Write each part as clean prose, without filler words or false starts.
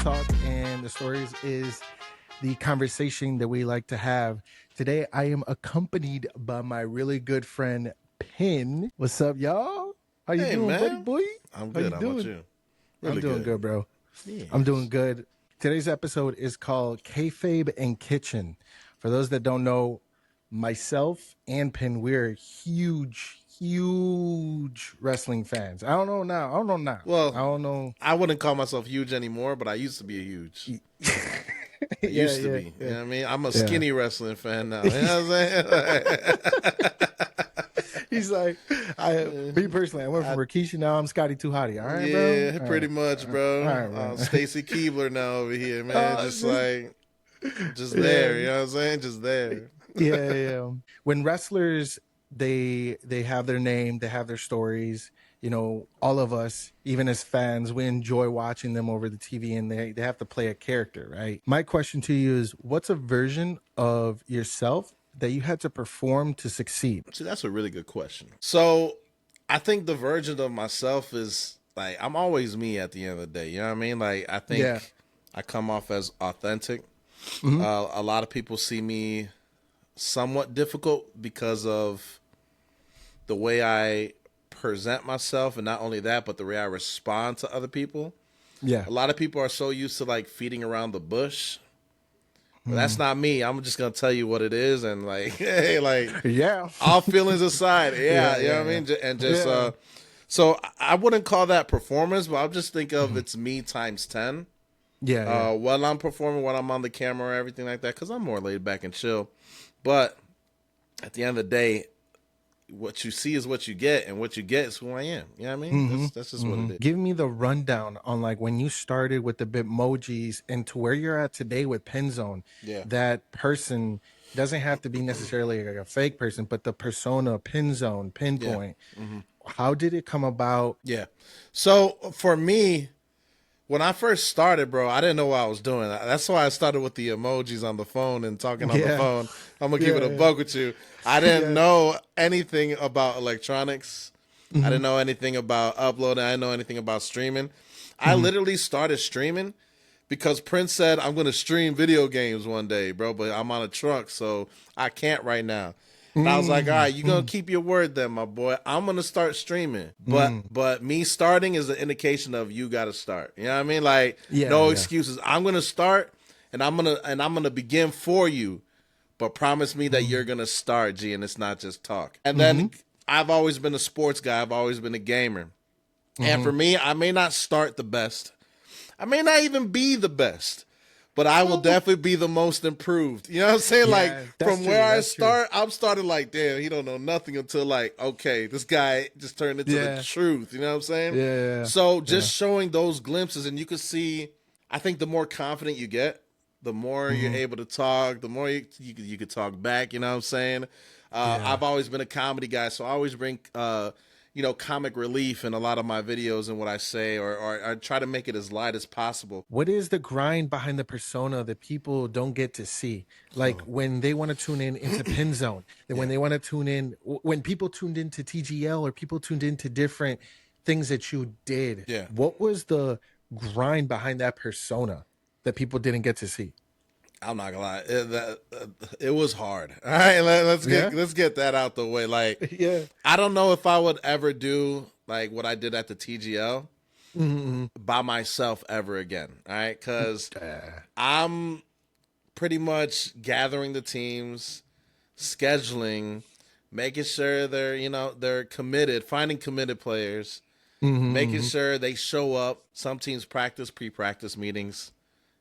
talk and the stories is the conversation that we like to have. Today, I am accompanied by my really good friend, Pin. What's up, y'all? How you Hey, doing, buddy man. boy? I'm How you good. How about doing? you? I'm Really doing good. good, bro. Yes. I'm doing good. Today's episode is called Kayfabe and Kitchen. For those that don't know, myself and Pin, we're huge wrestling fans. I don't know now. Well, I don't know. I wouldn't call myself huge anymore, but I used to be a huge. I Yeah, used to be. You know what I mean? I'm a yeah. skinny wrestling fan now. You know what I'm saying? He's like, me personally, I went from Rikishi, now I'm Scotty Too Hottie. All right, bro? Yeah, pretty much, bro. All right, bro. Stacy Keebler now over here, man. Just there. You know what I'm saying? Just there. Yeah. When wrestlers, they have their name, they have their stories. You know, all of us, even as fans, we enjoy watching them over the TV, and they have to play a character, right? My question to you is, what's a version of yourself that you had to perform to succeed? See, that's a really good question. So, I think the version of myself is like I'm always me at the end of the day. You know what I mean? Like I think I come off as authentic. A lot of people see me somewhat difficult because of the way I present myself, and not only that, but the way I respond to other people. Yeah. A lot of people are so used to like feeding around the bush. But that's not me. I'm just gonna tell you what it is, and like, hey, like, Yeah. all feelings aside, you know what I mean, and just so I wouldn't call that performance, but I'll just think of it's me times 10. While I'm performing, while I'm on the camera, or everything like that, because I'm more laid back and chill. But at the end of the day, what you see is what you get, and what you get is who I am. You know what I mean? That's just what it is. Give me the rundown on like when you started with the Bitmojis and to where you're at today with Penzone. Yeah. That person doesn't have to be necessarily like a fake person, but the persona, Penzone, Pinpoint. How did it come about? Yeah. So for me, when I first started, bro, I didn't know what I was doing. That's why I started with the emojis on the phone and talking on the phone. I'm going to keep it a buck with you. I didn't know anything about electronics. I didn't know anything about uploading. I didn't know anything about streaming. I literally started streaming because Prince said, I'm going to stream video games one day, bro, but I'm on a truck, so I can't right now. And I was like, all right, you're going to keep your word then, my boy. I'm going to start streaming. But me starting is an indication of you got to start. You know what I mean? Like, no excuses. I'm going to start, and I'm going to begin for you. But promise me that you're going to start, G, and it's not just talk. And then I've always been a sports guy. I've always been a gamer. And for me, I may not start the best. I may not even be the best. But I will definitely be the most improved. You know what I'm saying? Yeah, like, from where I start, true. I'm starting like, damn, he don't know nothing until like, okay, this guy just turned into the truth. You know what I'm saying? Yeah. So just showing those glimpses, and you can see, I think the more confident you get, the more you're able to talk, the more you could talk back. You know what I'm saying? I've always been a comedy guy, so I always bring comic relief in a lot of my videos and what I say, or I try to make it as light as possible. What is the grind behind the persona that people don't get to see? Like when they want to tune in into Pinzone, when they want to tune in, when people tuned into TGL or people tuned into different things that you did. Yeah. What was the grind behind that persona that people didn't get to see? I'm not gonna lie, it was hard. All right, let's get that out the way. Like, I don't know if I would ever do like what I did at the TGL by myself ever again. All right, because I'm pretty much gathering the teams, scheduling, making sure they're committed, finding committed players, making sure they show up. Some teams practice pre-practice meetings,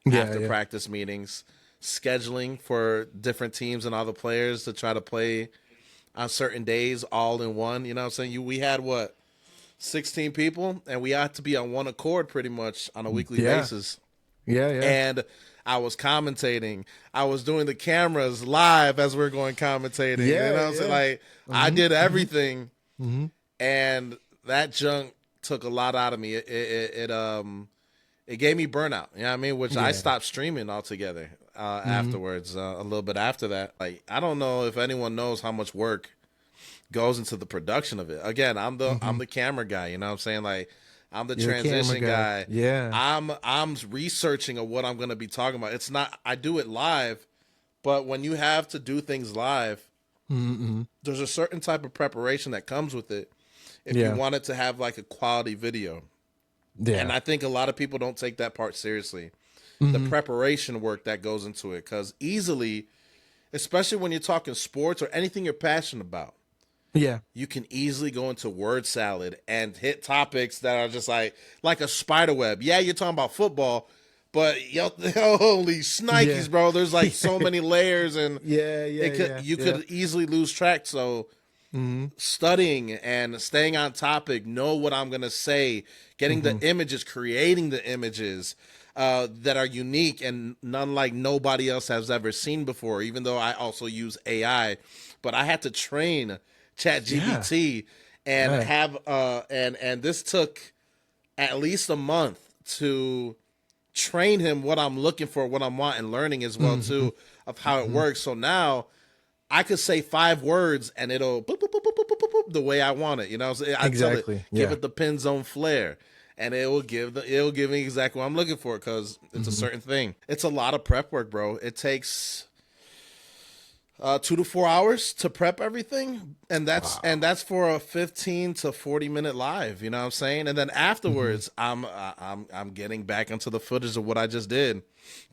after practice meetings. Scheduling for different teams and all the players to try to play on certain days all in one. You know what I'm saying? We had 16 people, and we had to be on one accord pretty much on a weekly basis. And I was commentating. I was doing the cameras live as we are going commentating. You know what I'm saying? Like, I did everything, and that junk took a lot out of me. It gave me burnout. You know what I mean? Which I stopped streaming altogether. Afterwards, a little bit after that. Like, I don't know if anyone knows how much work goes into the production of it. Again, I'm the camera guy, you know what I'm saying? Like, I'm the You're the camera transition guy. guy. Yeah. I'm researching of what I'm going to be talking about. It's not I do it live, but when you have to do things live, there's a certain type of preparation that comes with it if you Yeah. want it to have like a quality video. And Yeah. I think a lot of people don't take that part seriously. The preparation work that goes into it, cuz easily, especially when you're talking sports or anything you're passionate about, Yeah. you can easily go into word salad and hit topics that are just like a spider web. Yeah, you're talking about football, but yo, holy Yeah. snikes, bro! There's like so many layers, and Yeah. Yeah. Yeah. you Yeah. could easily lose track. So studying and staying on topic, know what I'm gonna say, getting the images, creating the images that are unique and none like nobody else has ever seen before. Even though I also use AI, but I had to train Yeah. ChatGPT and Yeah. have and this took at least a month to train him what I'm looking for, what I'm wanting, learning as well too of how it works. So now I could say 5 words and it'll boop, boop, boop, boop, boop, boop, boop, the way I want it. You know, so I tell it Exactly. give Yeah. it the pin zone flair, and it'll give me exactly what I'm looking for because it's a certain thing. It's a lot of prep work, bro. It takes 2 to 4 hours to prep everything, and that's for a 15 to 40 minute live. You know what I'm saying? And then afterwards, I'm getting back into the footage of what I just did,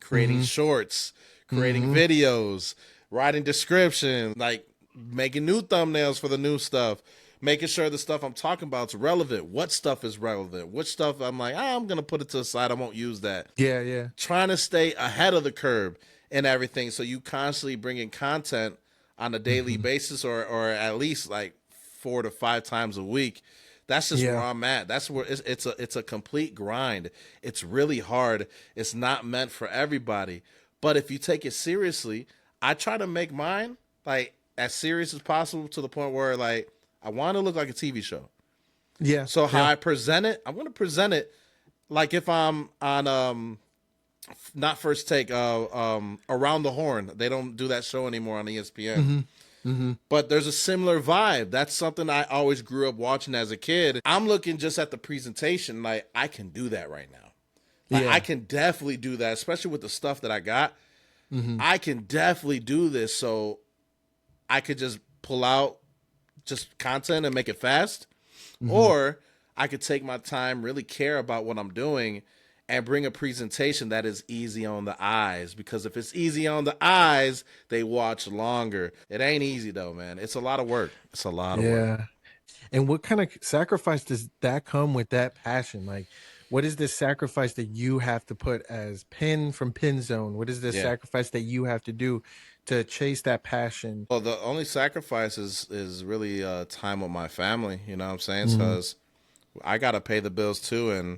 creating shorts, creating videos, writing descriptions, like making new thumbnails for the new stuff, making sure the stuff I'm talking about is relevant. What stuff is relevant? Which stuff I'm like, I'm gonna put it to the side. I won't use that. Yeah. Yeah. Trying to stay ahead of the curve and everything, so you constantly bring in content on a daily basis, or at least like 4 to 5 times a week. That's just where Yeah. I'm at. That's where it's a complete grind. It's really hard. It's not meant for everybody. But if you take it seriously, I try to make mine like as serious as possible to the point where like I want to look like a TV show. Yeah. So how Yeah. I present it, I want to present it like if I'm on not First Take, Around the Horn. They don't do that show anymore on ESPN. But there's a similar vibe. That's something I always grew up watching as a kid. I'm looking just at the presentation, like I can do that right now. Like Yeah. I can definitely do that, especially with the stuff that I got. I can definitely do this. So I could just pull out just content and make it fast, or I could take my time, really care about what I'm doing, and bring a presentation that is easy on the eyes. Because if it's easy on the eyes, they watch longer. It ain't easy though, man. It's a lot of work. It's a lot of work. Yeah. And what kind of sacrifice does that come with that passion? Like, what is this sacrifice that you have to put as Pin from Pin Zone? What is the Yeah. sacrifice that you have to do to chase that passion? Well, the only sacrifice is really time with my family. You know what I'm saying? Mm-hmm. Because I gotta pay the bills too, and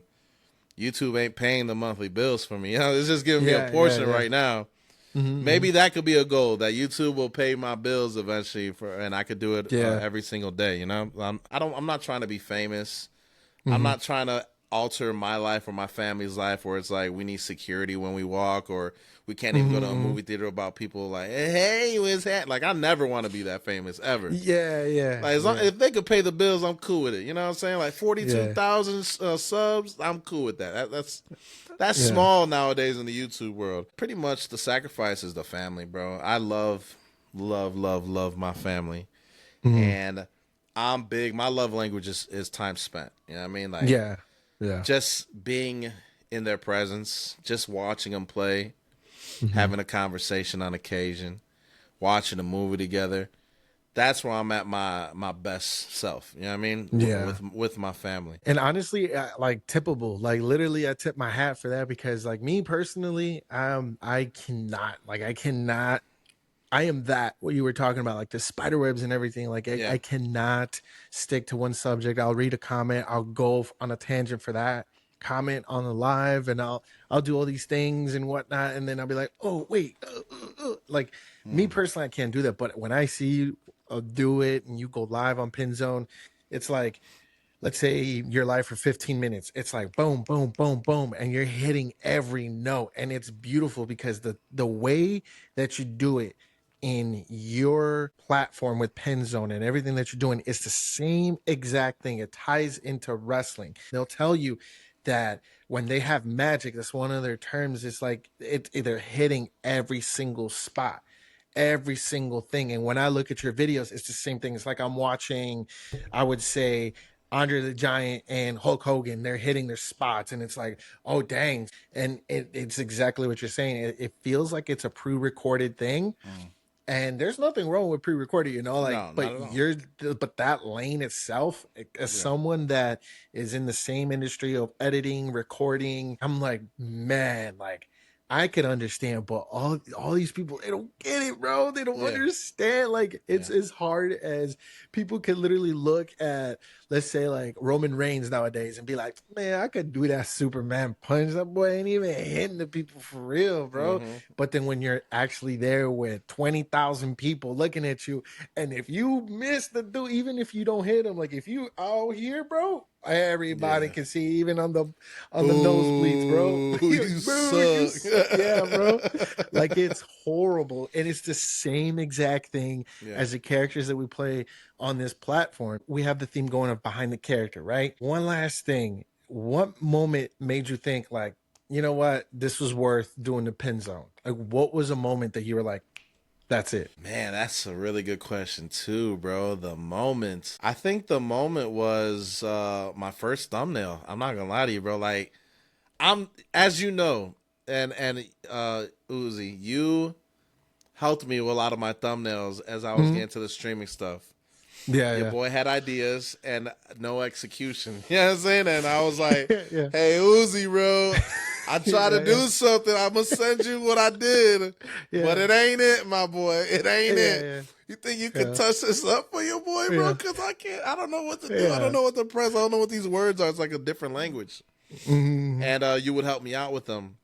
YouTube ain't paying the monthly bills for me. You know, it's just giving me a portion right now. Maybe that could be a goal, that YouTube will pay my bills eventually, and I could do it every single day. You know, I'm not trying to be famous. I'm not trying to alter my life or my family's life where it's like we need security when we walk, or we can't even go to a movie theater about people like, hey, where's that? Like, I never want to be that famous ever. Yeah, yeah. Like, as long, if they could pay the bills, I'm cool with it. You know what I'm saying? Like 42,000 subs, I'm cool with that. That's small nowadays in the YouTube world. Pretty much the sacrifice is the family, bro. I love my family. And I'm big. My love language is time spent. You know what I mean? Like, Yeah. just being in their presence, just watching them play, having a conversation on occasion, watching a movie together. That's where I'm at my best self. You know what I mean? Yeah. With my family. And honestly, like tippable, like literally, I tip my hat for that, because like me personally, I cannot. I am that what you were talking about, like the spider webs and everything. Like I cannot stick to one subject. I'll read a comment, I'll go on a tangent for that comment on the live, and I'll do all these things and whatnot, and then I'll be like, oh wait, like me personally, I can't do that. But when I see you do it and you go live on Pin Zone, it's like, let's say you're live for 15 minutes. It's like boom, boom, boom, boom, and you're hitting every note, and it's beautiful because the way that you do it in your platform with Pin Zone and everything that you're doing is the same exact thing. It ties into wrestling. They'll tell you that when they have magic, that's one of their terms. It's like they're hitting every single spot, every single thing. And when I look at your videos, it's the same thing. It's like I'm watching, I would say, Andre the Giant and Hulk Hogan. They're hitting their spots, and it's like, oh dang! And it's exactly what you're saying. It feels like it's a pre-recorded thing. And there's nothing wrong with pre-recorded, like, No, not but at all. but that lane itself, as Yeah. someone that is in the same industry of editing, recording, I'm like, man, like, I could understand, but all these people, they don't get it, bro. They don't Yeah. understand. Like, it's Yeah. as hard as people can literally look at, let's say, like Roman Reigns nowadays and be like, man, I could do that Superman punch. That boy ain't even hitting the people for real, bro. But then when you're actually there with 20,000 people looking at you, and if you miss the dude, even if you don't hit him, like if you out here, bro, everybody Yeah. can see, even on the nosebleeds, bro. You Boo, you suck. yeah, bro. Like, it's horrible, and it's the same exact thing Yeah. as the characters that we play on this platform. We have the theme going of behind the character, right? One last thing. What moment made you think, like, you know what, this was worth doing the Pin Zone? Like, what was a moment that you were like, that's it? Man, that's a really good question too, bro. The moment. I think the moment was my first thumbnail. I'm not gonna lie to you, bro. Like, I'm, as you know, and Uzi, you helped me with a lot of my thumbnails as I was getting to the streaming stuff. Yeah, Your yeah. boy had ideas and no execution. You know what I'm saying? And I was like, Yeah. hey, Uzi, bro, I try to do Yeah. something. I'm going to send you what I did. Yeah. But it ain't it, my boy. It ain't it. Yeah. You think you can touch this up for your boy, bro? Yeah. Because I can't. I don't know what to do. Yeah. I don't know what to press. I don't know what these words are. It's like a different language. And you would help me out with them.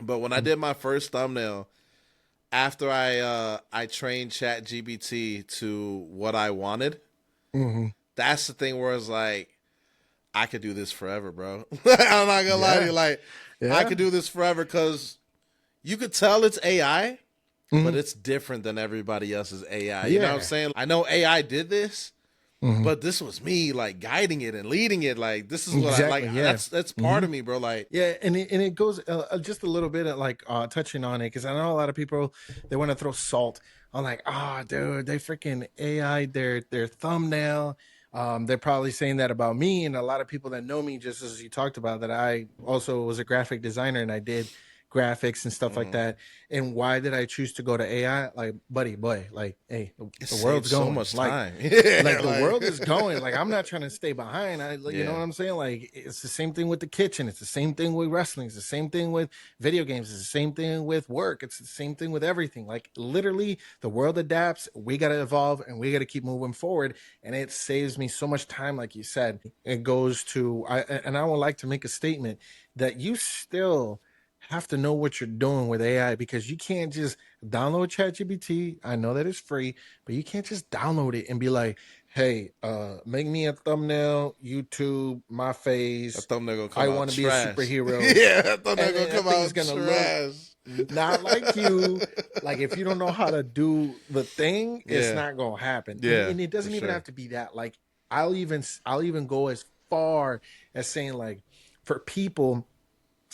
But when I did my first thumbnail, after I trained ChatGPT to what I wanted, that's the thing where it's like, I could do this forever, bro. I'm not gonna lie to you, like, I could do this forever, because you could tell it's AI, but it's different than everybody else's AI. You know what I'm saying? I know AI did this, but this was me, like, guiding it and leading it. Like, this is what I like. Yeah. That's part of me, bro. Like, Yeah, and it goes just a little bit of, like, touching on it, because I know a lot of people, they want to throw salt on, like, oh, dude, they freaking AI their thumbnail. They're probably saying that about me, and a lot of people that know me, just as you talked about, that I also was a graphic designer and I did graphics and stuff like that. And why did I choose to go to AI? Like, buddy, boy, like, hey, the world's going so much like, time. like, the world is going. Like, I'm not trying to stay behind. You know what I'm saying? Like, it's the same thing with the kitchen. It's the same thing with wrestling. It's the same thing with video games. It's the same thing with work. It's the same thing with everything. Like, literally, the world adapts. We got to evolve, and we got to keep moving forward. And it saves me so much time, like you said. It goes to, I would like to make a statement that you still have to know what you're doing with AI, because you can't just download ChatGPT. I know that it's free, but you can't just download it and be like, hey, make me a thumbnail, YouTube, my face. That thumbnail gonna come I out want to be a trash. superhero. Yeah, that thumbnail gonna come out gonna trash. look not like you. Like, if you don't know how to do the thing, it's not gonna happen. Yeah, and it doesn't even have to be that. Like, I'll even go as far as saying, like, for people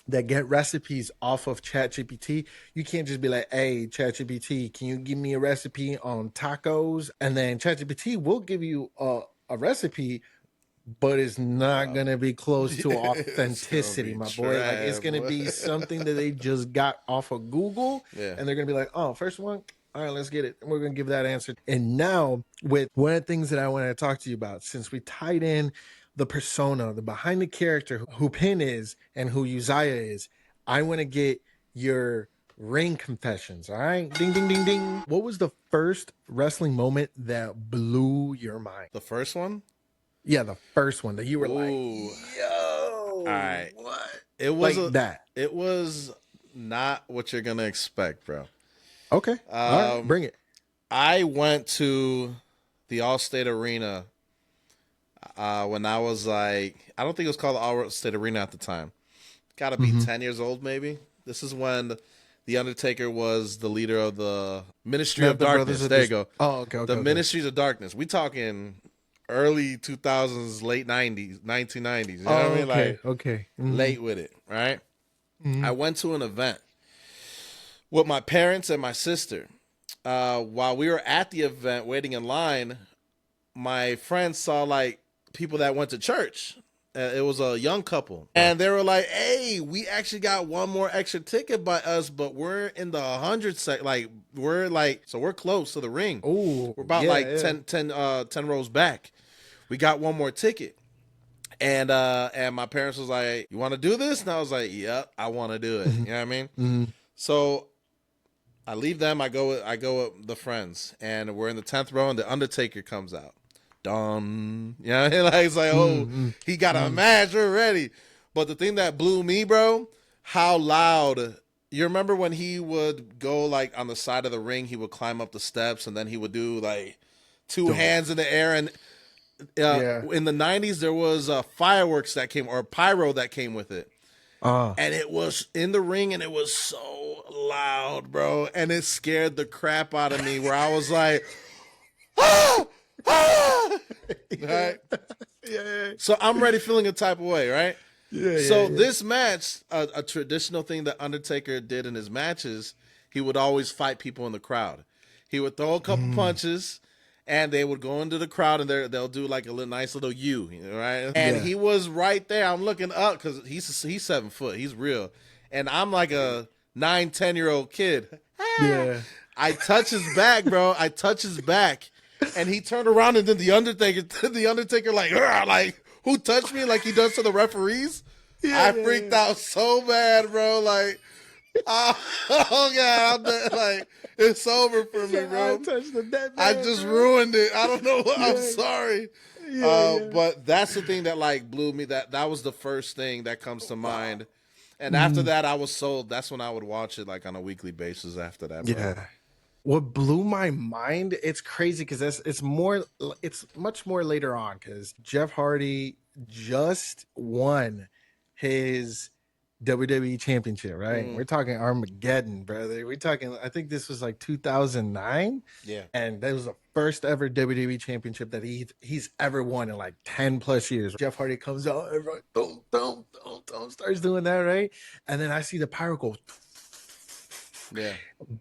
that get recipes off of ChatGPT, you can't just be like, hey, ChatGPT, can you give me a recipe on tacos? And then ChatGPT will give you a recipe, but it's not going to be close to authenticity, my boy. Like, it's going to be something that they just got off of Google, and they're going to be like, oh, first one, all right, let's get it. And we're going to give that answer. And now, with one of the things that I want to talk to you about, since we tied in the persona, the behind the character, who Pin is and who Uzyiah is, I want to get your ring confessions. All right, ding, ding, ding, ding. What was the first wrestling moment that blew your mind? The first one? Yeah, the first one that you were like, yo, all right, what? It was like that. It was not what you're gonna expect, bro. Okay, all right, bring it. I went to the Allstate Arena when I was like, I don't think it was called the Allstate Arena at the time. Got to be 10 years old, maybe. This is when The Undertaker was the leader of the Ministry of Darkness. There you go. Oh, okay. The Ministries of Darkness. We talking early 2000s, late 90s, 1990s. You know what I mean? Like, okay. Late with it, right? I went to an event with my parents and my sister. While we were at the event waiting in line, my friends saw like people that went to church. It was a young couple. And they were like, hey, we actually got one more extra ticket by us, but we're in the 100 sec. Like, so we're close to the ring. Oh, we're about 10 rows back. We got one more ticket. And my parents was like, you want to do this? And I was like, yep, I want to do it. You know what I mean? So I leave them. I go with the friends, and we're in the 10th row, and the Undertaker comes out. Done. You know what I mean? Like, it's like, he got a match. We're ready. But the thing that blew me, bro, how loud. You remember when he would go like on the side of the ring, he would climb up the steps, and then he would do like two hands in the air. And in the 90s, there was fireworks that came, or pyro that came with it. And it was in the ring, and it was so loud, bro. And it scared the crap out of me, where I was like, ah! Right? Yeah. So I'm ready, feeling a type of way, right? This match, a traditional thing that Undertaker did in his matches, he would always fight people in the crowd. He would throw a couple punches, and they would go into the crowd, and they'll do like a nice little U, right? And he was right there. I'm looking up because he's 7 foot. He's real, and I'm like a 9-10-year-old kid. I touch his back, bro. I touch his back. And he turned around, and then the Undertaker like, who touched me? Like he does to the referees. I freaked out so bad, bro. Like, oh God, like it's over for me, bro. I just ruined it. I don't know. I'm sorry. But that's the thing that like blew me. That was the first thing that comes to mind. And after that, I was sold. That's when I would watch it like on a weekly basis. After that, bro. Yeah. What blew my mind, it's crazy because it's much more later on, because Jeff Hardy just won his WWE championship, right? We're talking Armageddon, brother. We're talking, I think this was like 2009. Yeah. And that was the first ever WWE championship that he's ever won in like 10 plus years. Jeff Hardy comes out, everyone, boom, starts doing that, right? And then I see the pyro go,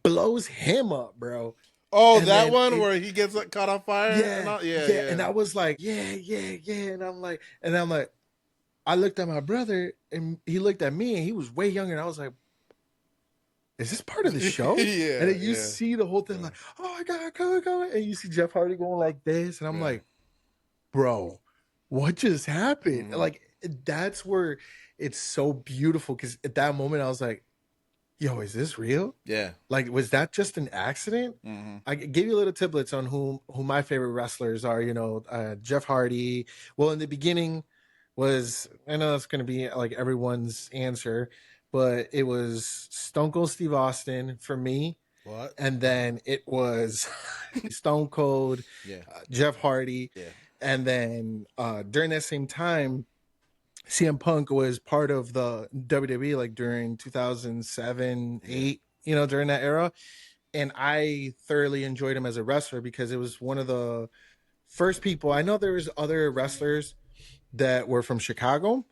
blows him up, bro. Oh, and that one where he gets caught on fire? Yeah. And I was like, yeah. And I'm like, I looked at my brother, and he looked at me, and he was way younger. And I was like, is this part of the show? And then you see the whole thing like, oh my God, go. And you see Jeff Hardy going like this. And I'm like, bro, what just happened? Like, that's where it's so beautiful. Because at that moment, I was like, yo, is this real? Yeah. Like, was that just an accident? I gave you little tidbits on who my favorite wrestlers are. Jeff Hardy. Well, in the beginning was, I know it's going to be like everyone's answer, but it was Stone Cold Steve Austin for me. What? And then it was Stone Cold, Jeff Hardy. Yeah. And then during that same time, CM Punk was part of the WWE like during 2007, 8, during that era. And I thoroughly enjoyed him as a wrestler because it was one of the first people. I know there was other wrestlers that were from Chicago,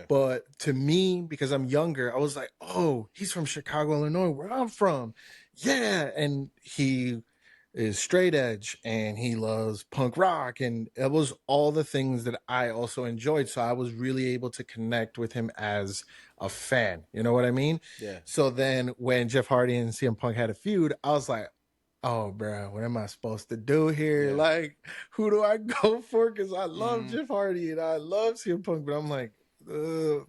but to me, because I'm younger, I was like, oh, he's from Chicago, Illinois, where I'm from. Yeah. And he is straight edge, and he loves punk rock, and it was all the things that I also enjoyed. So I was really able to connect with him as a fan. You know what I mean? Yeah. So then when Jeff Hardy and CM Punk had a feud, I was like, oh, bro, what am I supposed to do here? Like, who do I go for? Because I love Jeff Hardy and I love CM Punk, but I'm like, I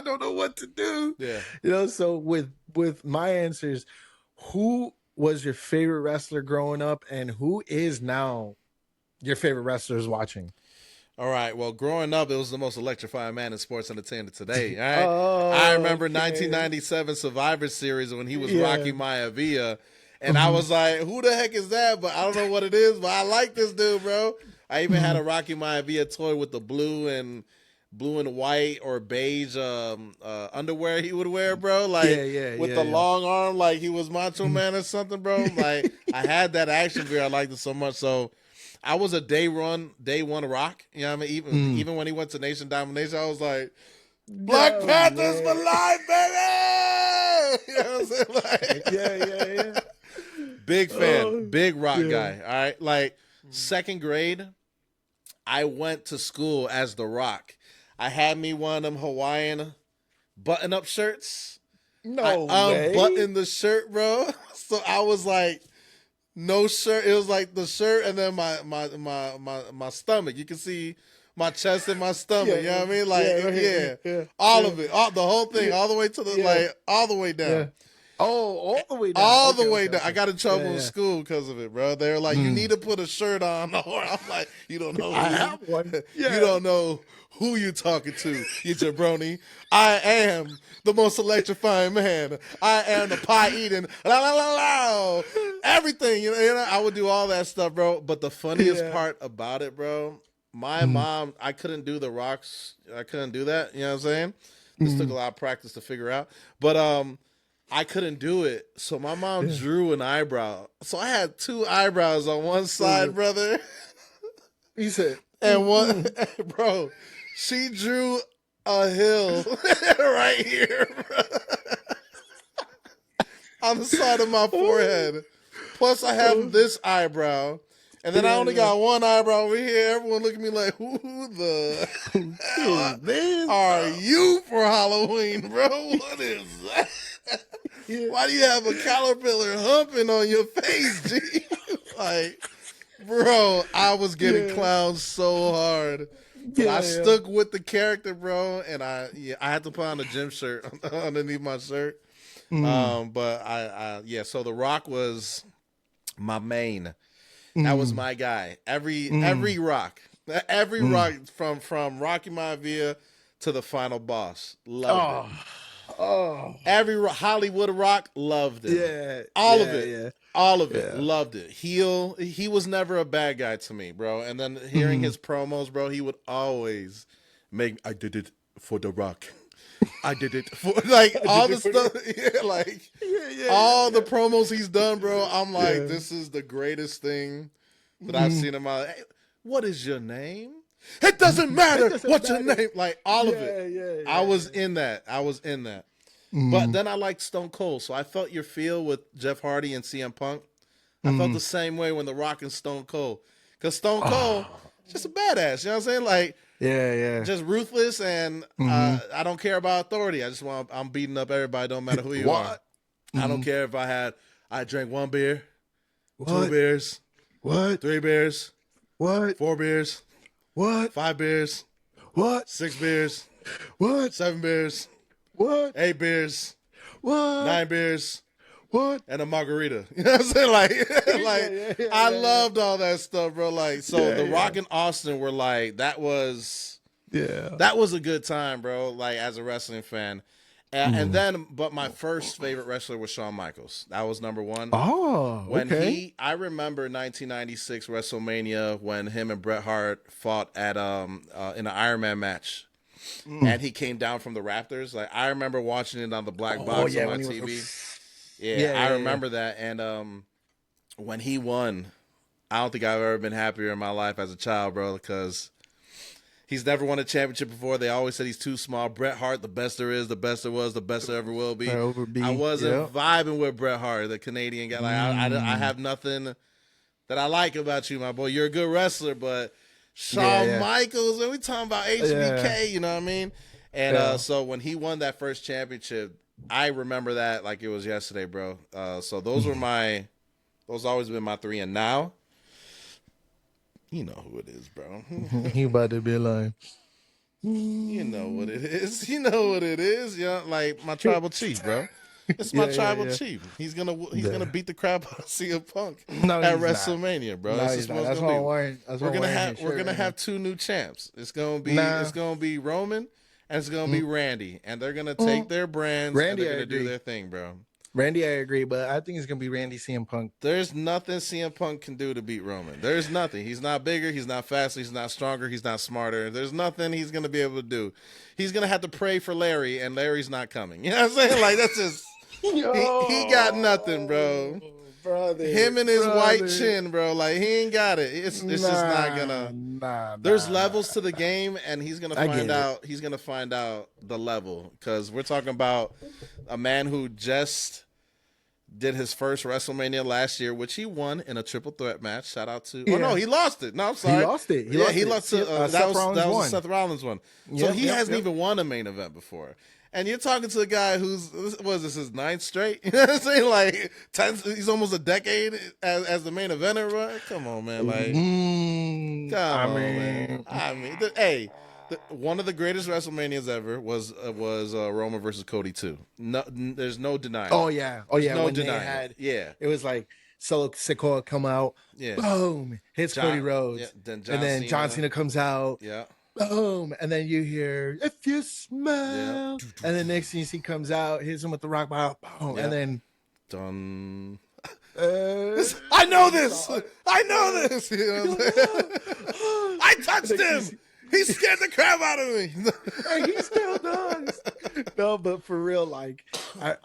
don't know what to do. Yeah. So with my answers, who was your favorite wrestler growing up, and who is now your favorite wrestlers watching? All right. Well, growing up, it was the most electrifying man in sports entertainment today. All right. I remember 1997 Survivor Series when he was Rocky Maivia, and I was like, "Who the heck is that?" But I don't know what it is. But I like this dude, bro. I even had a Rocky Maivia toy with the blue and blue and white or beige underwear he would wear, bro. Like with the long arm, like he was Macho Man or something, bro. Like I had that action figure. I liked it so much. So I was a day one Rock. You know what I mean? Even when he went to Nation Domination, I was like, Black Panthers for life, baby. You know what I'm saying? Like, yeah. Big fan, big Rock guy. All right, like second grade, I went to school as The Rock. I had me one of them Hawaiian button-up shirts. No I way. unbuttoned the shirt, bro. So I was like, no shirt. It was like the shirt and then my stomach. You can see my chest and my stomach. You know what I mean? Like, all of it, the whole thing, all the way to the all the way down. Yeah. Oh, all the way down. All the way down. I got in trouble in school because of it, bro. They were like, you need to put a shirt on. Or I'm like, you don't know. I have one. You don't know who you talking to, you jabroni. I am the most electrifying man. I am the pie eating. La la la la. Everything. You know, I would do all that stuff, bro. But the funniest part about it, bro, my mom, I couldn't do the Rocks. I couldn't do that. You know what I'm saying? This took a lot of practice to figure out. But I couldn't do it. So my mom drew an eyebrow. So I had two eyebrows on one side, brother. You said, and one, bro, she drew a hill right here, bro. On the side of my forehead. Plus, I have this eyebrow. And then I only got one eyebrow over here. Everyone look at me like, who the hell are you for Halloween, bro? What is that? Why do you have a caterpillar humping on your face, G? Like, bro, I was getting clowned so hard. But I stuck with the character, bro, and I had to put on a gym shirt underneath my shirt. But so The Rock was my main. That was my guy. Every Rock. Every Rock from Rocky Maivia to the final boss. Loved it. Oh, every Hollywood Rock loved it. All of it. Loved it. He was never a bad guy to me, bro. And then hearing his promos, bro, he would always make, I did it for The Rock. I did it for, like, all the stuff. All the promos he's done, bro. I'm like, this is the greatest thing that I've seen in my life. Hey, what is your name? It doesn't matter what's your name. Like, all of it. I was in that. But then I liked Stone Cold. So I felt your feel with Jeff Hardy and CM Punk. I felt the same way when The Rock and Stone Cold. Because Stone Cold, just a badass. You know what I'm saying? Like, just ruthless, and I don't care about authority. I'm beating up everybody. Don't matter who you are. I don't care if I drank 1 beer, 2 beers, 3 beers, 4 beers, 5 beers, 6 beers, 7 beers, 8 beers, 9 beers, and a margarita. You know what I'm saying? Like, I loved all that stuff, bro. Like, so The Rock and Austin were like, that was a good time, bro. Like, as a wrestling fan. And then, but my first favorite wrestler was Shawn Michaels. That was number one. Oh, I remember 1996 WrestleMania when him and Bret Hart fought at in an Iron Man match, and he came down from the Raptors. Like, I remember watching it on the black box on my TV. I remember that. And when he won, I don't think I've ever been happier in my life as a child, bro, because he's never won a championship before. They always said he's too small. Bret Hart, the best there is, the best there was, the best there ever will be. I wasn't vibing with Bret Hart, the Canadian guy. Like, I have nothing that I like about you, my boy. You're a good wrestler, but Shawn Michaels, and we talking about HBK, you know what I mean? And so when he won that first championship, I remember that like it was yesterday, bro. So those always been my 3. And now, you know who it is, bro. He about to be like, you know what it is. You know what it is. You know, like my tribal chief, bro. It's my tribal chief. He's gonna beat the crap out of CM Punk at WrestleMania, bro. That's why I'm wearing. We're gonna have 2 new champs. It's gonna be Roman and it's gonna be Randy, and they're gonna take their brands and they're gonna do their thing, bro. Randy, I agree, but I think it's gonna be Randy CM Punk. There's nothing CM Punk can do to beat Roman. There's nothing. He's not bigger. He's not faster. He's not stronger. He's not smarter. There's nothing he's gonna be able to do. He's gonna have to pray for Larry, and Larry's not coming. You know what I'm saying? Like that's just he got nothing, bro. Brother, him and his white chin, bro. Like he ain't got it. It's just not gonna. There's levels to the game, and he's gonna find out. He's gonna find out the level because we're talking about a man who just did his first WrestleMania last year, which he won in a triple threat match. Shout out to. Oh no, he lost it. No, I'm sorry. He lost it. He lost to that was Seth Rollins one. So he hasn't even won a main event before. And you're talking to a guy who's, what is this, his 9th straight? You know what I'm saying? Like, he's almost a decade as the main eventer, right? Come on, man. Like, man. I mean, hey, one of the greatest WrestleManias ever was Roman versus Cody too. No, there's no denying. Oh yeah, no when denying. It was like Solo Sikoa come out, boom, hits Cody Rhodes, and then John Cena comes out, boom, and then you hear "If You Smell," and then next thing you see comes out, hits him with the rock bottom, boom, and then done. I know this. You know I touched him. He scared the crap out of me. And he still does. No, but for real, like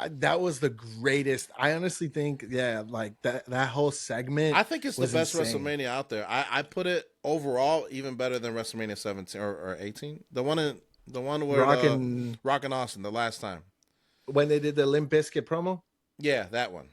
that was the greatest. I honestly think, like that whole segment. I think it's the best WrestleMania out there. I put it overall even better than WrestleMania 17 or 18. The one where Rock and Austin the last time when they did the Limp Bizkit promo. Yeah, that one.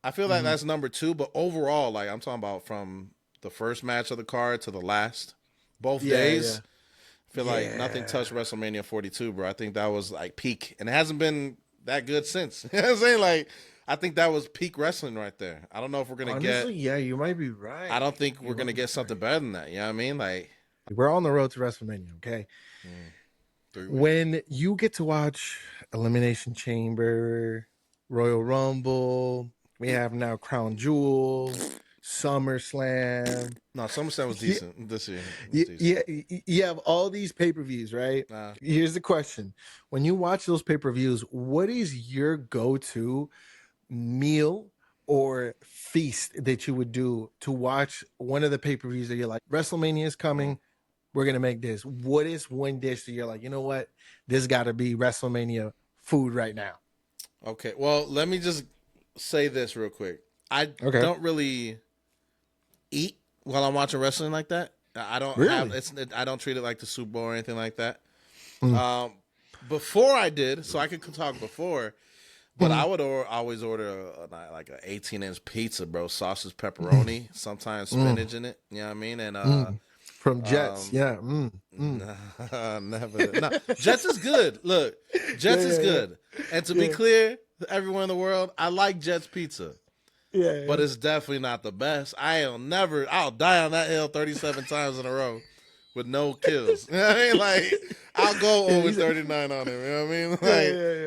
I feel like that's number 2, but overall, like I'm talking about from the first match of the card to the last. Both days, I feel like nothing touched WrestleMania 42, bro. I think that was like peak, and it hasn't been that good since. You know what I'm saying? Like, I think that was peak wrestling right there. I don't know if we're gonna get. Yeah, you might be right. I don't think we're gonna get something better than that. You know what I mean? Like, we're on the road to WrestleMania. Okay. When you get to watch Elimination Chamber, Royal Rumble, we have now Crown Jewel. SummerSlam. No, SummerSlam was decent this year. You have all these pay-per-views, right? Here's the question. When you watch those pay-per-views, what is your go-to meal or feast that you would do to watch one of the pay-per-views that you're like, WrestleMania is coming, we're going to make this. What is one dish that you're like, you know what? This got to be WrestleMania food right now. Okay, well, let me just say this real quick. I don't really eat while I'm watching wrestling like that. I don't I don't treat it like the Super Bowl or anything like that. Before I did, so I could talk before, but I would always order like an 18-inch pizza, bro, sausage, pepperoni, sometimes spinach in it. You know what I mean? And from Jets, never. No, Jets is good. Look, Jets is good. And to be clear to everyone in the world, I like Jets pizza. But it's definitely not the best. I'll die on that hill 37 times in a row with no kills. You know what I mean? Like, I'll go over 39 on him. You know what I mean?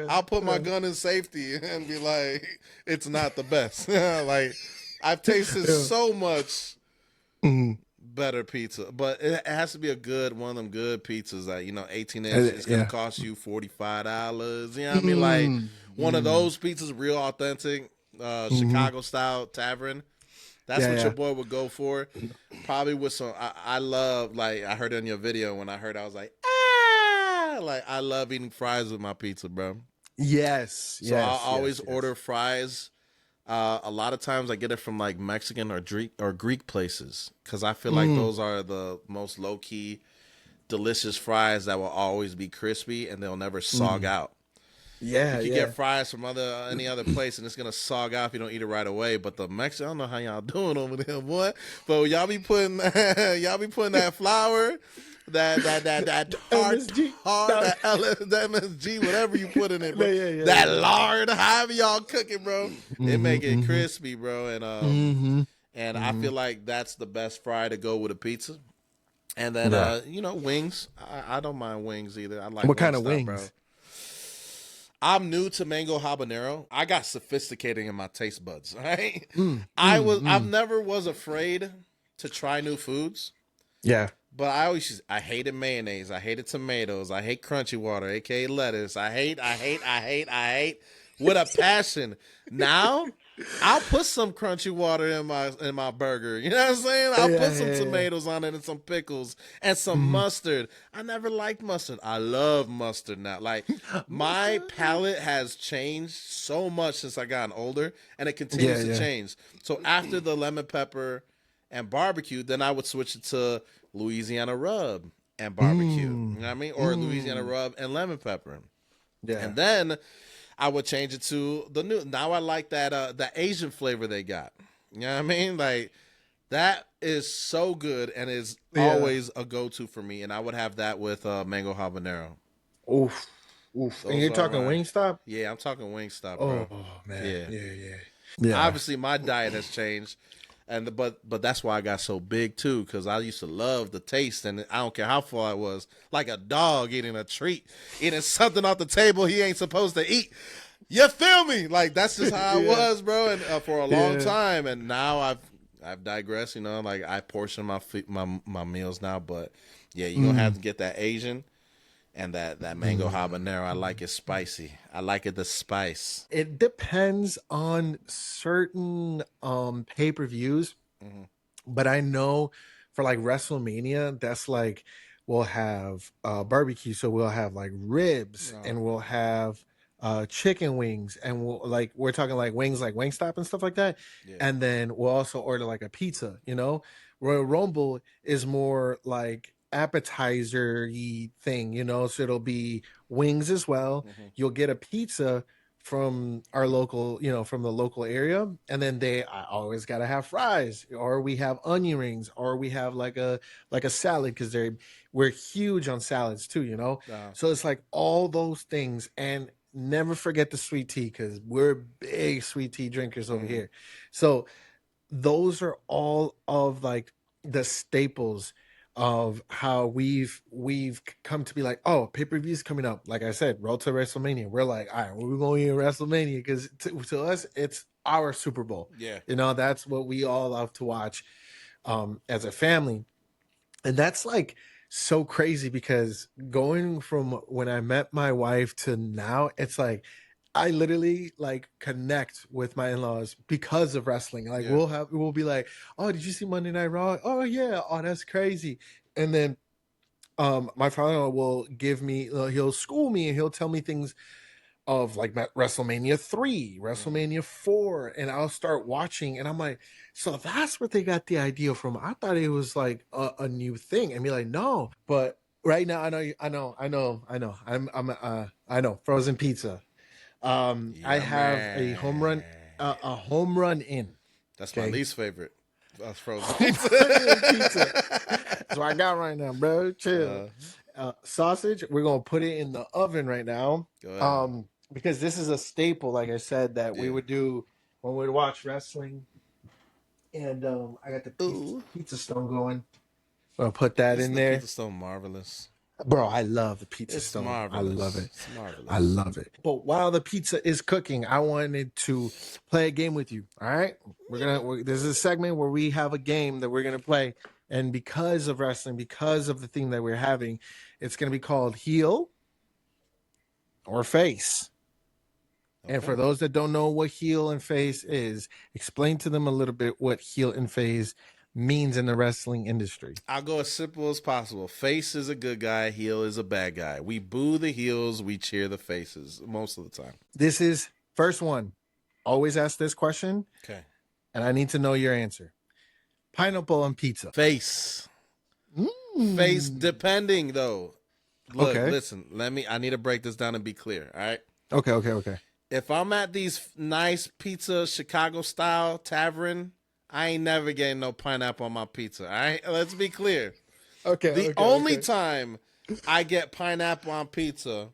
Like, I'll put my gun in safety and be like, it's not the best. Like, I've tasted so much better pizza, but it has to be one of them good pizzas that, 18 inch, it's going to cost you $45. You know what I mean? Like, one of those pizzas, real authentic. Chicago style tavern. That's what your boy would go for. Probably with some. I love, like, I heard it in your video. When I heard, I was like, like, I love eating fries with my pizza, bro. Yes. So I always order fries. A lot of times I get it from like Mexican or Greek places because I feel like those are the most low key, delicious fries that will always be crispy and they'll never sog out. Yeah, you get fries from any other place, and it's gonna sog out if you don't eat it right away. But the Mexican, I don't know how y'all doing over there, boy. But y'all be putting that flour, that tart, that MSG, whatever you put in it, bro. That lard, however y'all cook it, bro. It make it crispy, bro. And I feel like that's the best fry to go with a pizza. And then wings. I don't mind wings either. I like what kind of wings, bro? I'm new to mango habanero. I got sophisticated in my taste buds. Right? I never was afraid to try new foods. Yeah. But I hated mayonnaise. I hated tomatoes. I hate crunchy water, aka lettuce. I hate with a passion. Now I'll put some crunchy water in my burger. You know what I'm saying? I'll put some tomatoes on it and some pickles and some mustard. I never liked mustard. I love mustard now. Like my palate has changed so much since I gotten older, and it continues to change. So after the lemon pepper and barbecue, then I would switch it to Louisiana rub and barbecue. You know what I mean? Or Louisiana rub and lemon pepper. Yeah. And then I would change it to the new. Now I like that the Asian flavor they got. You know what I mean? Like that is so good and is always a go-to for me. And I would have that with mango habanero. Oof. Oof. Those and you're talking Wingstop? Yeah, I'm talking Wingstop, bro. Oh man. Yeah. Yeah. Obviously my diet has changed. And but that's why I got so big too, because I used to love the taste, and I don't care how far I was, like a dog eating a treat, eating something off the table he ain't supposed to eat. You feel me? Like that's just how I was, bro, and for a long time. And now I've digressed, you know. Like I portion my meals now, but yeah, you're gonna have to get that Asian. And that mango habanero, I like it spicy. I like it the spice. It depends on certain pay-per-views, but I know for like WrestleMania, that's like we'll have barbecue, so we'll have like ribs and we'll have chicken wings, and we're talking like wings like Wingstop and stuff like that. And then we'll also order like a pizza, you know. Royal Rumble is more like appetizer-y thing, you know, so it'll be wings as well. You'll get a pizza from our local, you know, from the local area, and then I always got to have fries, or we have onion rings, or we have like a salad, because we're huge on salads too, you know. So it's like all those things. And never forget the sweet tea, because we're big sweet tea drinkers over here. So those are all of like the staples of how we've come to be like, oh, pay-per-view's coming up. Like I said, Road to WrestleMania. We're like, all right, we're going to WrestleMania, because to us, it's our Super Bowl. Yeah. You know, that's what we all love to watch as a family. And that's like so crazy, because going from when I met my wife to now, it's like I literally like connect with my in-laws because of wrestling. Like we'll be like, oh, did you see Monday Night Raw? Oh yeah, oh that's crazy. And then my father will give me, he'll school me, and he'll tell me things of like WrestleMania 3, WrestleMania 4, and I'll start watching, and I'm like, so that's what they got the idea from. I thought it was like a new thing, and be like, no. But right now, I know frozen pizza. I have a home run in. That's my least favorite. That's frozen pizza. That's what I got right now, bro. Chill. Sausage, we're gonna put it in the oven right now. Because this is a staple, like I said, that we would do when we would watch wrestling. And I got the pizza stone going. I'll put that in there. Pizza stone marvelous. Bro, I love the pizza stone. Marvelous. I love it. It's marvelous. I love it. But while the pizza is cooking, I wanted to play a game with you. All right, this is a segment where we have a game that we're gonna play, and because of wrestling, because of the theme that we're having, it's gonna be called heel or face. Okay. And for those that don't know what heel and face is, explain to them a little bit what heel and face means in the wrestling industry. I'll go as simple as possible. Face is a good guy, heel is a bad guy. We boo the heels, we cheer the faces most of the time. This is first one. Always ask this question. Okay. And I need to know your answer. Pineapple on pizza. Face. Face, depending though. Look, listen, I need to break this down and be clear, all right? Okay. If I'm at these nice pizza, Chicago style tavern, I ain't never getting no pineapple on my pizza. All right, let's be clear. The only time I get pineapple on pizza,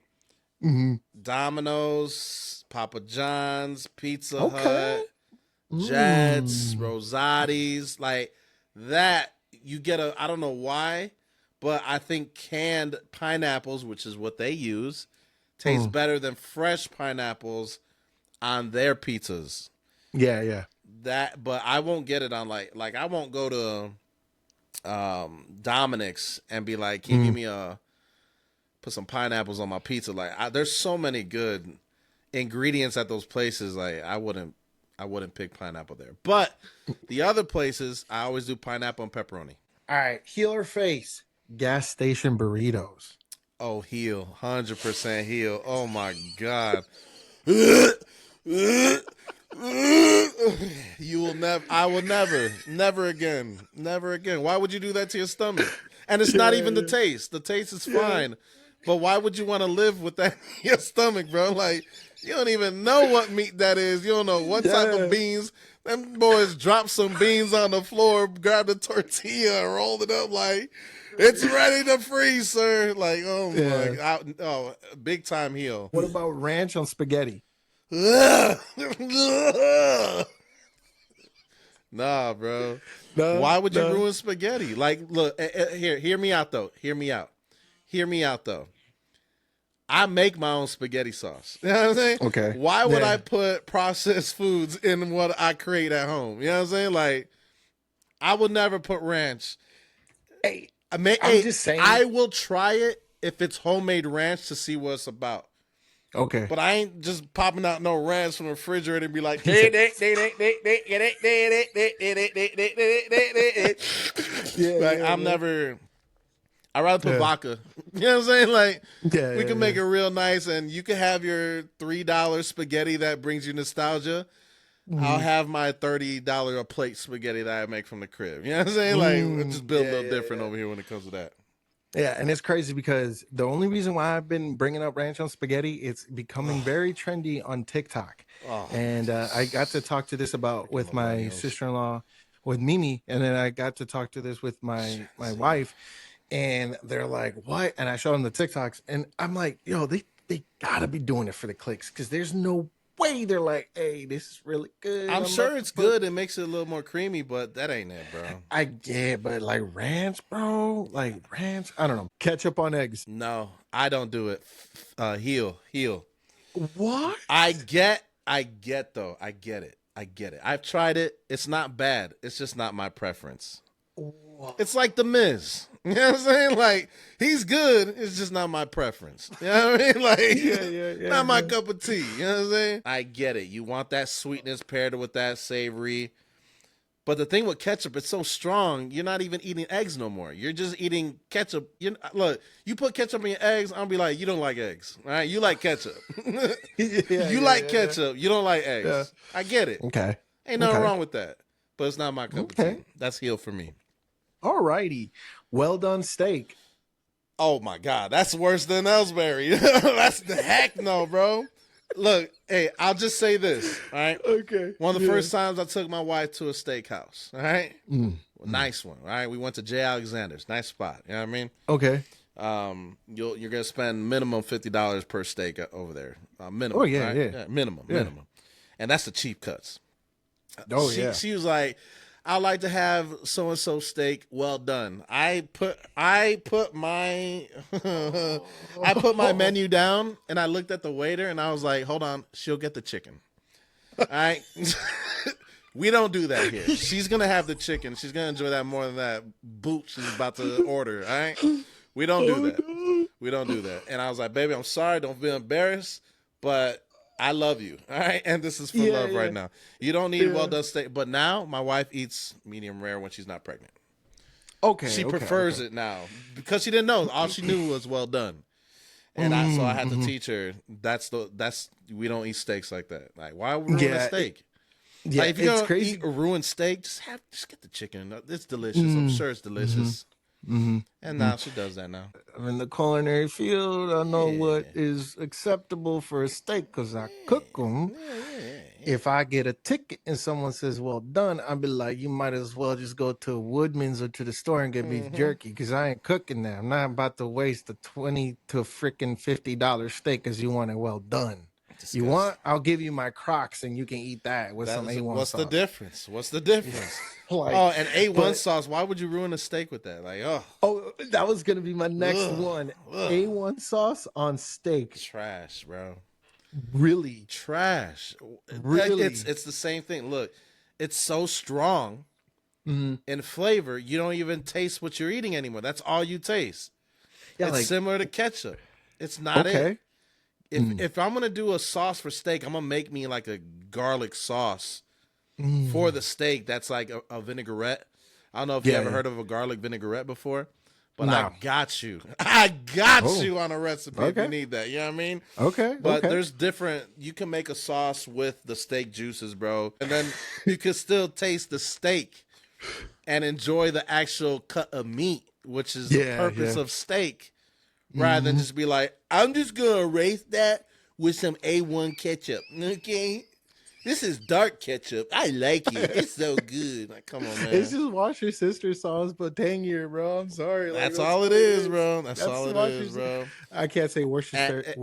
Domino's, Papa John's, Pizza Hut, Jets, Rosati's, like that. You get I don't know why, but I think canned pineapples, which is what they use, taste better than fresh pineapples on their pizzas. Yeah. But I won't get it on like I won't go to Dominic's and be like, can you give me put some pineapples on my pizza? Like there's so many good ingredients at those places, like I wouldn't pick pineapple there. But the other places, I always do pineapple and pepperoni. All right, heel or face? Gas station burritos. Oh, heel, 100% heel. Oh my god. You will never. I will never again. Why would you do that to your stomach? And it's not even the taste. The taste is fine, but why would you want to live with that in your stomach, bro? Like, you don't even know what meat that is. You don't know what type of beans. Them boys drop some beans on the floor, grab the tortilla, and roll it up like it's ready to freeze, sir. Like, oh my god, oh, big time heel. What about ranch on spaghetti? Nah, bro. Why would you ruin spaghetti? Like, look, hear me out though. Hear me out though. I make my own spaghetti sauce. You know what I'm saying? Okay. Why would I put processed foods in what I create at home? You know what I'm saying? Like, I would never put ranch. Hey, I'm just saying. I will try it if it's homemade ranch to see what it's about. Okay. But I ain't just popping out no ranch from the refrigerator and be like, I'm never. I'd rather put vodka. You know what I'm saying? Like, we can make it real nice, and you can have your $3 spaghetti that brings you nostalgia. I'll have my $30 a plate spaghetti that I make from the crib. You know what I'm saying? Like, we'll just build a little different over here when it comes to that. Yeah, and it's crazy because the only reason why I've been bringing up ranch on spaghetti, it's becoming very trendy on TikTok. And I got to talk to this with my sister-in-law, with Mimi, and then I got to talk to this with my wife, and they're like, what? And I showed them the TikToks, and I'm like, yo, they gotta be doing it for the clicks, because there's no way they're like, hey, this is really good. I'm sure it's good. It makes it a little more creamy, but that ain't it, bro. I get, but like ranch, bro, I don't know. Ketchup on eggs. No, I don't do it. Heel. What? I get though. I get it. I've tried it. It's not bad. It's just not my preference. What? It's like The Miz. You know what I'm saying? Like, he's good. It's just not my preference. You know what I mean? Like, not my cup of tea. You know what I'm saying? I get it. You want that sweetness paired with that savory. But the thing with ketchup, it's so strong, you're not even eating eggs no more. You're just eating ketchup. Look, you put ketchup in your eggs, I'll be like, you don't like eggs. All right? You like ketchup. You like ketchup. You don't like eggs. Yeah. I get it. Okay. Ain't nothing wrong with that. But it's not my cup of tea. That's heel for me. All righty. Well done steak. Oh, my God. That's worse than Ellsbury. That's the heck no, bro. Look, hey, I'll just say this, all right? Okay. One of the first times I took my wife to a steakhouse, all right? Nice one, all right? We went to J. Alexander's. Nice spot, you know what I mean? Okay. You're going to spend minimum $50 per steak over there. Minimum. Oh, yeah, right? yeah. Minimum. And that's the cheap cuts. Oh, She was like, I'd like to have so and so steak well done. I put my I put my menu down and I looked at the waiter and I was like, hold on, she'll get the chicken. All right. We don't do that here. She's gonna have the chicken. She's gonna enjoy that more than that boot she's about to order. All right. We don't do that. We don't do that. And I was like, baby, I'm sorry, don't feel embarrassed, but I love you, all right? And this is for love right now. You don't need well-done steak. But now, my wife eats medium rare when she's not pregnant. Okay. She prefers it now. Because she didn't know. All she knew was well done. And so I had to teach her, we don't eat steaks like that. Like, why would we ruin a steak? Like, if you're going to eat a ruined steak, just get the chicken. It's delicious. I'm sure it's delicious. And now she does that now. I'm in the culinary field. I know what is acceptable for a steak because I cook them. If I get a ticket and someone says, well done, I'll be like, you might as well just go to Woodman's or to the store and get beef jerky because I ain't cooking that. I'm not about to waste a $20 to freaking $50 steak because you want it well done. Disgusting. You want? I'll give you my Crocs and you can eat that with some A1 What's sauce. What's the difference? Like, and A1 sauce. Why would you ruin a steak with that? Like, that was gonna be my next one. A1 sauce on steak. Trash, bro. Really trash. Really, it's the same thing. Look, it's so strong in flavor. You don't even taste what you're eating anymore. That's all you taste. Yeah, it's similar to ketchup. It's not it. If I'm gonna do a sauce for steak, I'm gonna make me like a garlic sauce for the steak. That's like a vinaigrette. I don't know if you ever heard of a garlic vinaigrette before, but I got you. I got you on a recipe if you need that. You know what I mean? Okay. But there's different. You can make a sauce with the steak juices, bro, and then you can still taste the steak and enjoy the actual cut of meat, which is the purpose of steak. Rather than just be like, I'm just going to erase that with some A1 ketchup, okay? This is dark ketchup. I like it. It's so good. Like, come on, man. It's just wash your sister's sauce, but tangier, bro. I'm sorry. That's all it is, bro. That's all it is, bro. I can't say Worcestershire,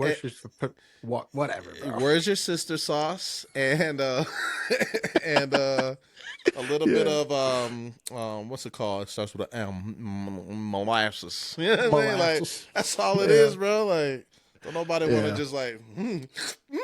whatever, bro. Where's your sister sauce? And and a little bit of what's it called? It starts with an M. Molasses. You know what I mean? Like, that's all it is, bro. Like, don't nobody want to just like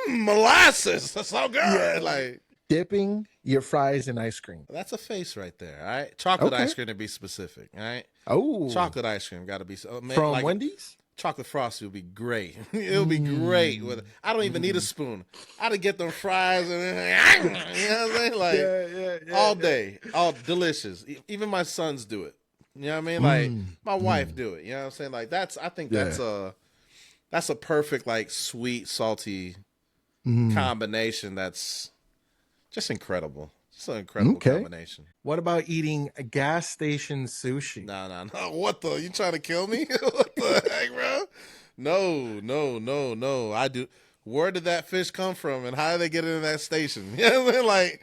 molasses. That's so good. Yeah. Like dipping your fries in ice cream. That's a face right there. All right, chocolate ice cream to be specific. All right. Oh, chocolate ice cream got to be from like, Wendy's. Chocolate frosty would be great. It'll be great with. I don't even need a spoon. I to get them fries and you know what I'm saying? Like all day, all delicious. Even my sons do it. You know what I mean? Like my wife do it. You know what I'm saying? Like I think that's a perfect like sweet salty combination. That's just incredible. It's an incredible combination. What about eating a gas station sushi? No. What the? You trying to kill me? What the heck, bro? No. I do. Where did that fish come from, and how did they get into that station? You know what I mean? Like,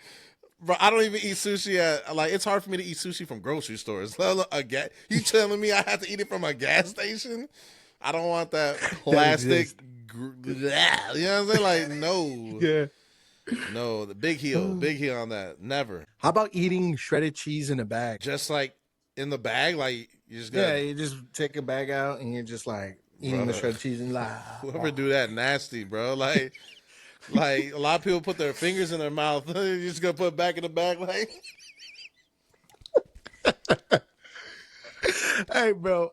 bro, I don't even eat sushi at, like, it's hard for me to eat sushi from grocery stores. You telling me I have to eat it from a gas station? I don't want that plastic. You know what I'm saying? Like, no. Yeah. No, the big heel on that. Never. How about eating shredded cheese in a bag? Just like in the bag, like you just you just take a bag out and you're just like eating the shredded cheese and like. Whoever do that nasty, bro. Like a lot of people put their fingers in their mouth. You're just gonna put it back in the bag, like. Hey, bro.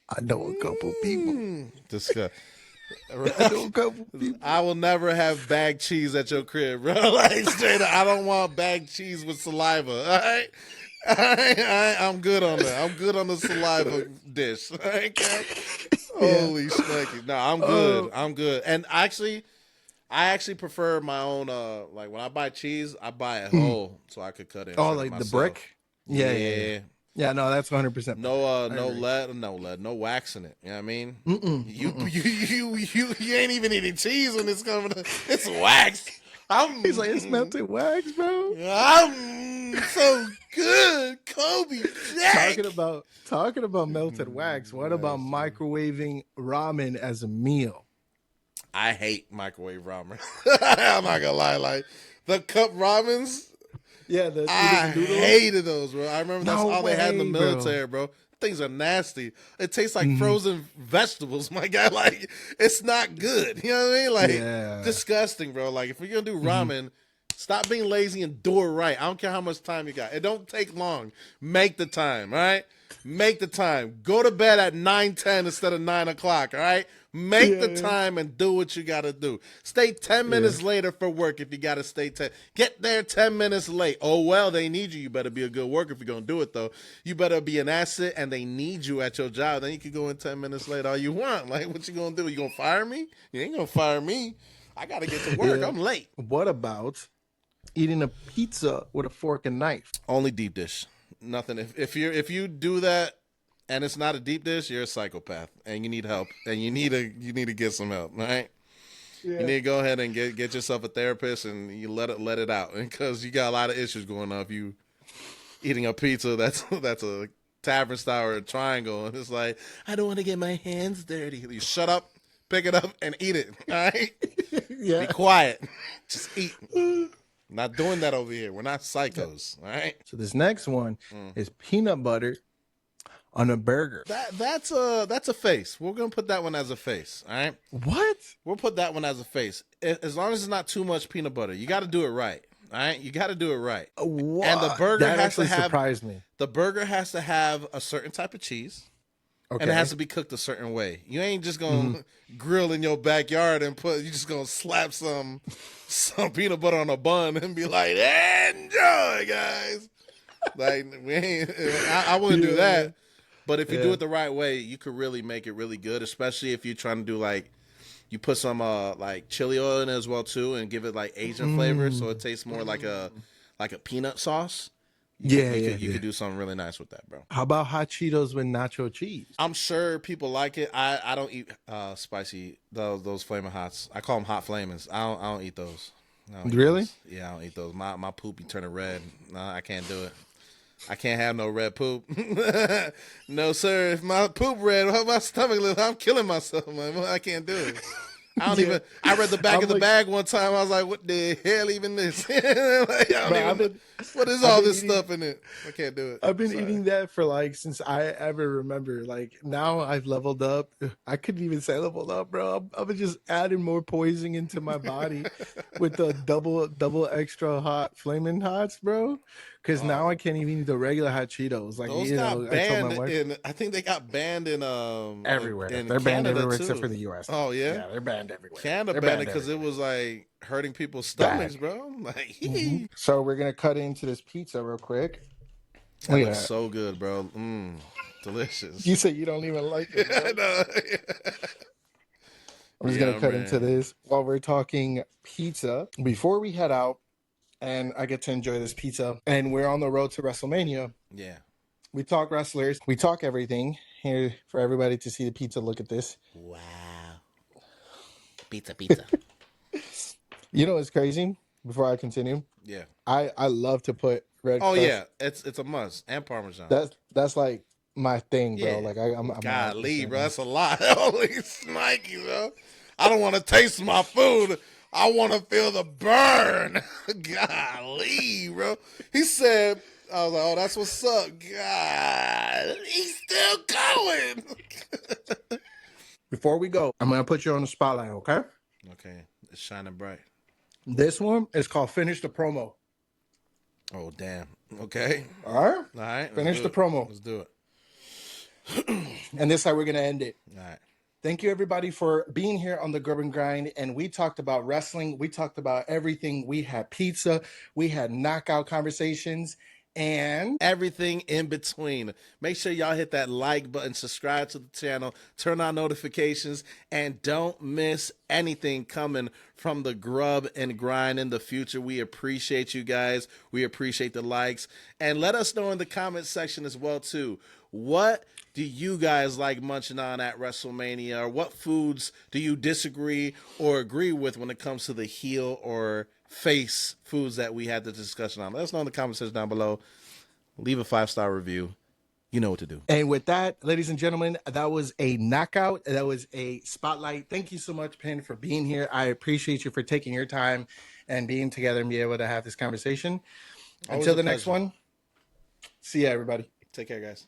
I know a couple people. Disgust. I will never have bag cheese at your crib, bro. Like straight up, I don't want bag cheese with saliva. All right, I'm good on that. I'm good on the saliva dish. All right, holy shnikey. No, I'm good. I'm good. And I actually prefer my own. Like when I buy cheese, I buy it whole so I could cut it. Oh, like the brick. Yeah, no, that's 100%. No wax in it. You know what I mean? You ain't even eating cheese when it's coming. It's wax. He's like, it's melted wax, bro. I'm so good, Kobe. Talking about melted wax. What about microwaving ramen as a meal? I hate microwave ramen. I'm not gonna lie, like the cup ramens. Yeah, I hated those, bro. I remember that's all they had in the military, bro. Things are nasty. It tastes like frozen vegetables, my guy. Like, it's not good. You know what I mean? Like, disgusting, bro. Like, if you're gonna do ramen, stop being lazy and do it right. I don't care how much time you got. It don't take long. Make the time, all right? Make the time. Go to bed at 9:10 instead of 9 o'clock, all right? Make the time and do what you got to do. Stay 10 minutes later for work if you got to stay 10. Get there 10 minutes late. Oh, well, they need you. You better be a good worker if you're going to do it, though. You better be an asset, and they need you at your job. Then you can go in 10 minutes late all you want. Like, what you going to do? You going to fire me? You ain't going to fire me. I got to get to work. I'm late. What about eating a pizza with a fork and knife? Only deep dish. Nothing. If you do that, and it's not a deep dish, you're a psychopath, and you need help, and you need to get some help, all right? Yeah. You need to go ahead and get yourself a therapist, and you let it out, because you got a lot of issues going on if you eating a pizza that's a tavern style or a triangle, and it's like, I don't want to get my hands dirty. You shut up, pick it up, and eat it, all right? Be quiet. Just eat. Not doing that over here. We're not psychos, all right? So this next one is peanut butter on a burger. That's a face. We're gonna put that one as a face. All right. What? We'll put that one as a face. As long as it's not too much peanut butter. You got to do it right. All right. You got to do it right. What? And the burger that has to have. Surprised me. The burger has to have a certain type of cheese. and it has to be cooked a certain way. You ain't just gonna grill in your backyard and you just gonna slap some peanut butter on a bun and be like, enjoy, guys. Like we ain't. I wouldn't do that. But if you do it the right way, you could really make it really good. Especially if you're trying to do like, you put some like chili oil in it as well too, and give it like Asian flavor, so it tastes more like a peanut sauce. You could do something really nice with that, bro. How about hot Cheetos with nacho cheese? I'm sure people like it. I don't eat spicy those flaming hots. I call them hot flamings. I don't eat those. Really? Yeah, I don't eat those. My poop be turning red. No, I can't do it. I can't have no red poop. No, sir. If my poop red, my stomach, I'm killing myself, man. I can't do it. I don't even. I read the back of the bag one time. I was like, "What the hell, even this? What is all this stuff in it? I can't do it." I've been eating that for like since I ever remember. Like now, I've leveled up. I couldn't even say leveled up, bro. I'm just adding more poison into my body with the double extra hot flaming hots, bro. Because now I can't even eat the regular hot Cheetos. Like those got banned I think they got banned in everywhere. They're Canada banned everywhere too. except for the U.S. Oh yeah, yeah, they're banned everywhere. Canada banned it because it was like hurting people's stomachs, bro. Like, so we're gonna cut into this pizza real quick. That looks so good, bro. Delicious. You say you don't even like it. No. I'm just gonna cut into this while we're talking pizza before we head out. And I get to enjoy this pizza. And we're on the road to WrestleMania. Yeah. We talk wrestlers. We talk everything. Here for everybody to see the pizza. Look at this. Wow. Pizza. You know what's crazy? Before I continue. Yeah. I love to put red crust. Yeah. It's a must. And Parmesan. That's like my thing, bro. Yeah. Like I'm golly, bro. That's a lot. Holy snikey, bro. I don't want to taste my food. I want to feel the burn. Golly, bro. He said, I was like, oh, that's what's up. God, he's still going. Before we go, I'm going to put you on the spotlight, okay? Okay. It's shining bright. This one is called Finish the Promo. Oh, damn. Okay. All right. Finish the promo. Let's do it. And this is how we're going to end it. All right. Thank you, everybody, for being here on the Grub Grind. And we talked about wrestling. We talked about everything. We had pizza. We had knockout conversations. And everything in between. Make sure y'all hit that like button, subscribe to the channel, turn on notifications, and don't miss anything coming from the Grub and Grind in the future. We appreciate you guys. We appreciate the likes. And let us know in the comment section as well, too. What do you guys like munching on at WrestleMania? Or what foods do you disagree or agree with when it comes to the heel or face foods that we had the discussion on? Let us know in the comment section down below. Leave a 5-star review. You know what to do. And with that, ladies and gentlemen, that was a knockout. That was a spotlight. Thank you so much, Pin, for being here. I appreciate you for taking your time and being together and be able to have this conversation. Until the next one, see ya, everybody. Take care, guys.